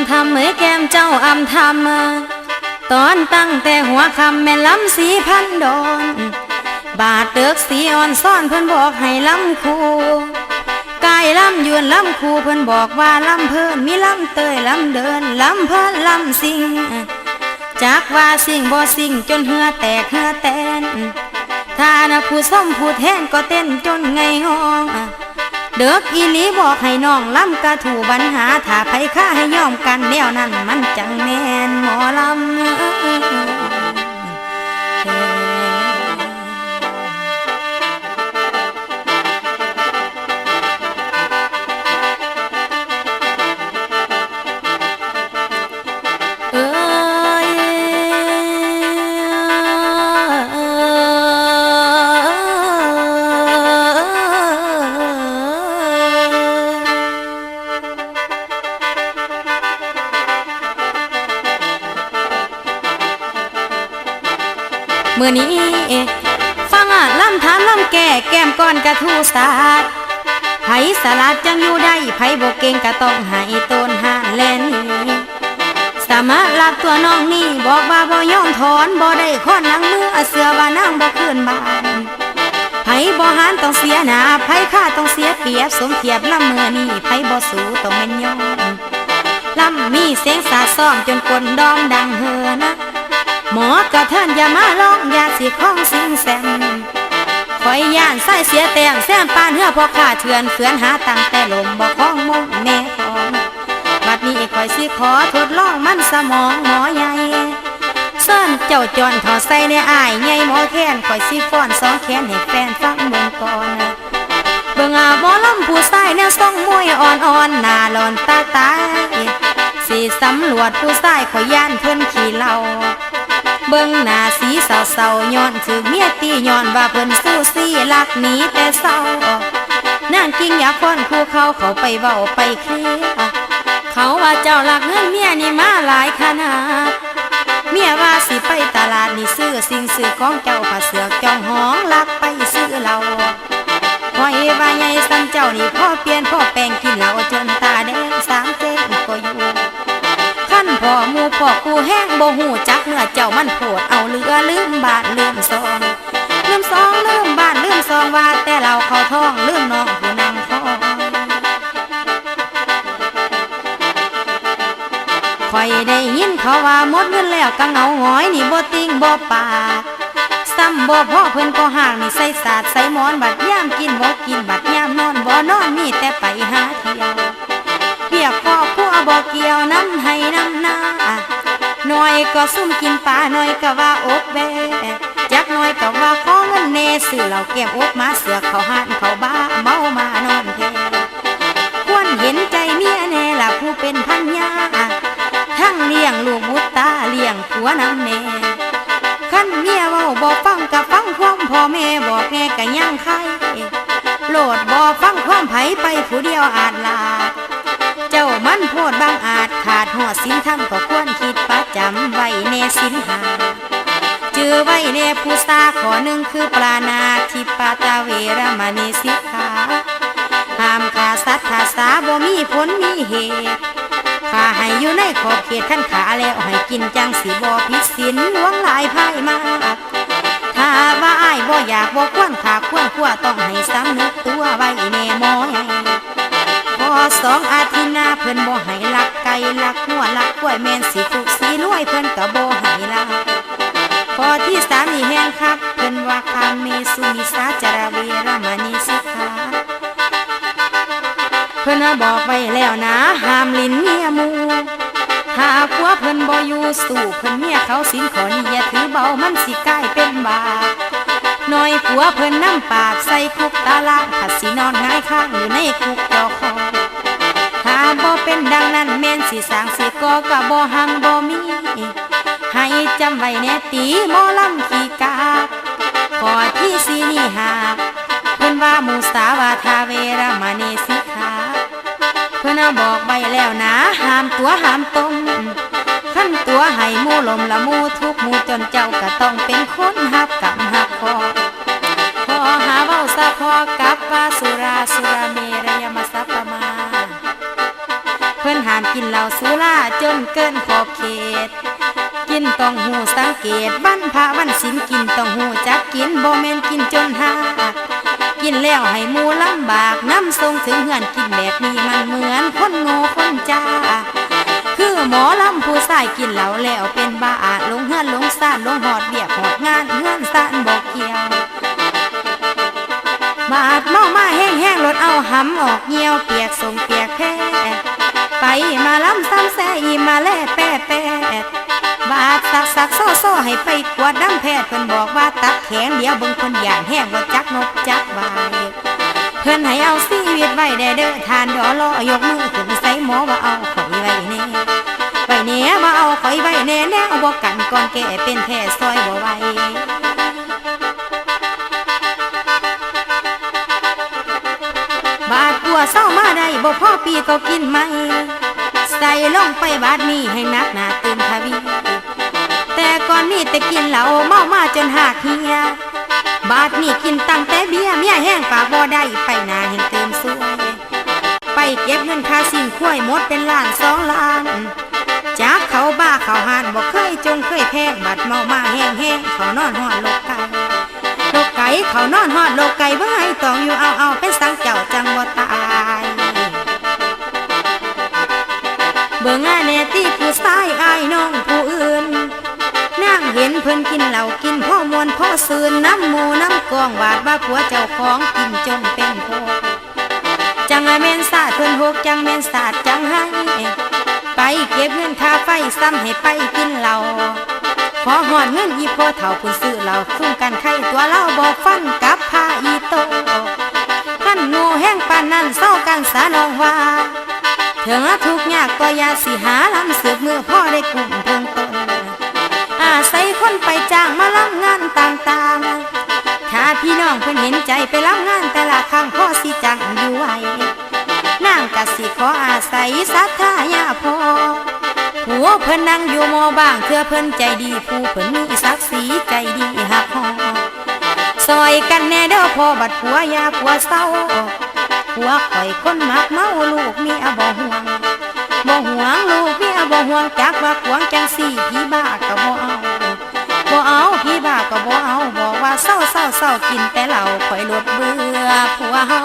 ำทำเหมยแก้มเจ้าอำทำตอนตั้งแต่หัวคำแม่ลำสีพันดอนบาดเตือกสีอ่อนซ่อนเพิ่นบอกให้ลำคูกายลำยวนลำคูเพิ่นบอกว่าลำเพิ่นมีลำเตยลำเดินลำเพิ่นลำสิงจากว่าสิ่งบ่สิ่งจนเหือแตกเหือแตนถ้านะผู้ส้มผู้แทนก็เต้นจนไงงองเด็กอีหลีบอกให้น้องลำกะถูบัญหาถ้าไผฆ่าให้ยอมกันแนวนั้นมันจังแม่นหมอลำเมื่อนี้ฟังลำถามลำแก่แก้มก้อนกระทูสาดไผสลัดจังอยู่ได้ไผบ่เก่งก็ต้องให้ต้นหานแลนี่สามารถรับตัวน้องนี่บอกว่าบ่ยอมถอนบ่ได้ค้อนหลังมือเสือว่านางบ่คืนบ้านไผบ่หานต้องเสียหน้าไผฆ่าต้องเสียเปรียบสมเทียบลำเมื่อนี้ไผบ่สู้ต้องแม่นยอมลำมีเสียงสาดซ้อมจนกลดอมดังเฮอนะหมอกระเทินอย่ามาร้องอย่าสิข้องสิงแซมคอยย่านใส่เสียแต้มแซมปานเหือพอข้าเถื่อนเฟือนหาตั้งแต่ลมบอกข้องมุกแม่ของบัดนี้คอยสิขอทดลองมันสมองหมอใหญ่เส้นเจ้าจอนถอดใส่ในอ้ายใหญ่หมอแค้นคอยสิฟ้อนสองแขนให้แฟนฟังเมืองก่อนเบิ่งหมอลำผู้ใส่แนวส่งมวยอ่อนๆหน้าหลอนตาตายสิสำรวจผู้ใส่คอยย่านเพิ่นขี่เหล้าเบิ่งหน้าสีเศร้าๆย้อนถึงเมียตีย้อนว่าเพิ่นสู้ซี่ลักหนีแต่เศร้านางกิ้งอยากฟ้อนคู่เขาไปเว้าไปเคลียเขาว่าเจ้าลักเงินเมียนี่มาหลายขนาดเมียว่าสิไปตลาดนี่ซื้อสิ่งซื้อของเจ้าผ้าเสือกจองห้องลักไปซื้อเหล้าพอว่าใหญ่ซ้ำเจ้านี่พ่อเปลี่ยนพ่อแปลงกินเหล้าจนตาแดงสามเส้นก็อยู่พ่อมูพ่อกูแห้งบ่หูจักเนื้อเจ้ามันโผดเอาเรือลืมบาทลืมซองลืมซองลืมบ้านลืมซองว่าแต่เราเข้าท้องลืมน้องผู้นั่งท้องคอยได้ยินเขาว่าหมดเงินแล้วก็เหงาหงอยนี่บ่ติงบ่ป่าซ้ำบ่พ่อเพิ่นก็ห่างนี่ใส่ศาสตร์ใส่หมอนบัดย่ามกินบ่กินบัดย่ามนอนบ่นอนมีแต่ไปหาเที่ยวเปียกพ่อคู่บ่เกี่ยวน้ำให้น้ำหน้าหน่อยก็ซุ่มกินปลาหน่อยก็ว่าอกแบจักหน่อยก็ว่าขอเงินเนซื้อเหล้าแก้มอกมาเสือเขาหันเขาบ้าเมามานอนแทควรเห็นใจเมียแน่ล่ะผู้เป็นพันยาทั้งเลี้ยงลูกบุตรตาเลี้ยงผัวน้ำแน่คันเมียเว้าบ่ฟังก็ฟังความพ่อแม่บอกแง่ก็ยังไข่โลดบ่ฟังความไผไปผู้เดียวอาจลาเจ้ามันโพดบางอาจขาดหอดสินธรรมก็ควรคิดประจำไว้แน่สินหาจือไว้แน่ผู้ซาขอหนึ่งคือปรานาทิปาตาเวรมณีสิกขาห้ามฆ่าสัตว์ฆ่าสาบ่มีผลมีเหตุข้าให้อยู่ในขอบเขตขั้นขาแล้วให้กินจังสิบ่ผิดศีลล่วงหลายไพ่มาถ้าว่าอ้ายบ่อยากบ่ควรขาควรขั้วต้องให้สำนึกตัวไว้แน่หมอใหญ่พอสองอาทิตย์หน้าเพิ่นบ่ให้ลักไก่ลักหัวลักกล้วยแม่นสิทุกสีรวยเพิ่นก็บ่ให้ละพอที่สามนี่แห้งคักเพิ่นว่าคาเมสุมิสาจารเวรมณีสิกขาเพิ่นบอกไว้แล้วนะห้ามลิ้นเมียหมู่ถ้าผัวเพิ่นบ่อยู่สู่เพิ่นเมียเขาสินขอนี่อย่าถือเบามันสิกลายเป็นบาปน้อยผัวเพิ่นน้ำปากใส่คุกตาละถ้าสินอนง่ายข้างอยู่ในคุกจอคอถ้าบ่เป็นดังนั้นแม่นสิสร้างสิก่อก็บ่หังบ่มีให้จำไว้แน่ตีหมอลำขี้กาข้อที่สี่นี่หากเพิ่นว่ามุสาวาทาเวรมณีสิกขาเพิ่นบอกไว้แล้วนะห้ามตัวห้ามตมขั้นตัวให้หมู่ลมละหมู่ทุกหมู่จนเจ้าก็ต้องเป็นคนหับกับหับคอพอหาเว้าซะพอกับว่าสุราเมรยมัสสะปมาเพิ่นห้ามกินเหล้าสุราจ นเกินขอบเขตกินต้องหูสังเกตบรรพวันศีลกินต้องหูจักกินบ่แม่นกินจนหากินแล้วให้หมู่ลำบากน้ำทรงถึงเฮือนกินแบบนี้มันเหมือนคนโง่คนจ้าคือหมอลำผู้ชายกินเหล้าแล้วเป็นบ้าลงเฮือนลงซ่านลงหอดเบียกหอดงานเฮือนซ่านบอกเกี่ยวบาดเมามาแห้งๆรถเอาหำออกเหี่ยวเปียกส่งเปียกแพ้ไปมาล้ำซ้ำแซ่อีมาแล่แป้แป้บาดสักโซ่ให้ไปกวดน้ำแพทย์เพิ่นบอกว่าตัดแขนเดี๋ยวเบิ่งคนอย่างแห้งว่าจักนกจักบายเพิ่นให้เอาชีวิตไว้ได้เด้อทานดอลอยกมือขึ้นใส่หมอว่าเอาข่อยไว้แน่ไว้แน่ว่าเอาข่อยไว้แน่แน่บ่กันก่อนแก่เป็นแท้ซอยบ่ไหวบาดตัวเศร้ามาได้บ่พอปีก็กินไหมใส่ลงไปบาดนี้ให้นักหนาตื่นทวีแต่ก่อนนี้แต่กินเหล้าเมามาจนหากเฮียบาดนี้กินตั้งแต่เบี้ยเมียแห้งปากบ่ได้ไปหนาเห็นเติมสวยไปเก็บเงินค่าสิ่งคุ้ยหมดเป็นล้าน2 ล้านจากเขาบ้าเขาหานบ่เคยจงเคยแพงบาดเมามาแห้งเขานอนหอดโลกไก่เขานอนหอดโลกไก่บ่ให้ต้องอยู่เอาเป็นสังเจ้าจังบ่ตายเบิ่งแน่ที่ผู้ชายอายน้องผู้อื่นนั่งเห็นเพิ่นกินเหล้ากินพ่อมวนพ่อซืนน้ำหมูน้ำกองวาดว่าผัวเจ้าของกินจนเป็นโพจังไอเมนสาดเพิ่นหกจังเมนสาดจังให้ไปเก็บเงินค่าไฟซ้ำให้ไปกินเหล้าขอหอดเงินอีพ่อเฒ่าคุณซื้อเหล้าซุ่มกันไข่ตัวเล่าบอกฟันกับผ้าอีโตท่านงูแห้งปานนั้นเศร้ากันสาน้องว่าถึงทุกยากก็อย่าสิหาลำเสือกมือพ่อได้กลุ่มเพิ่งต้นอาศัยคนไปจ้างมารับงานต่างๆถ้าพี่น้องเพิ่นเห็นใจไปรับงานแต่ละครั้งพ่อสิจังอยู่ไว้นางกะสิขออาศัยศรัทธาญาพ่อผัวเพิ่นนั่งอยู่มอบ้างเพื่อเพิ่นใจดีผู้เพิ่นมีศักดิ์ศรีใจดีหักหอซอยกันแน่เด้อพ่อบัดผัวยาผัวเศร้าผัวข่อยคนมักเมาลูกเมียบ่ห่วงลูกเมียบ่ห่วงจักว่าหวงจังสี่พี่บ้าก็บ่เอาพี่บ้าก็บ่เอาบอกว่าเศร้ากินแต่เหล้าข่อยลดเบื่อผัวเฮา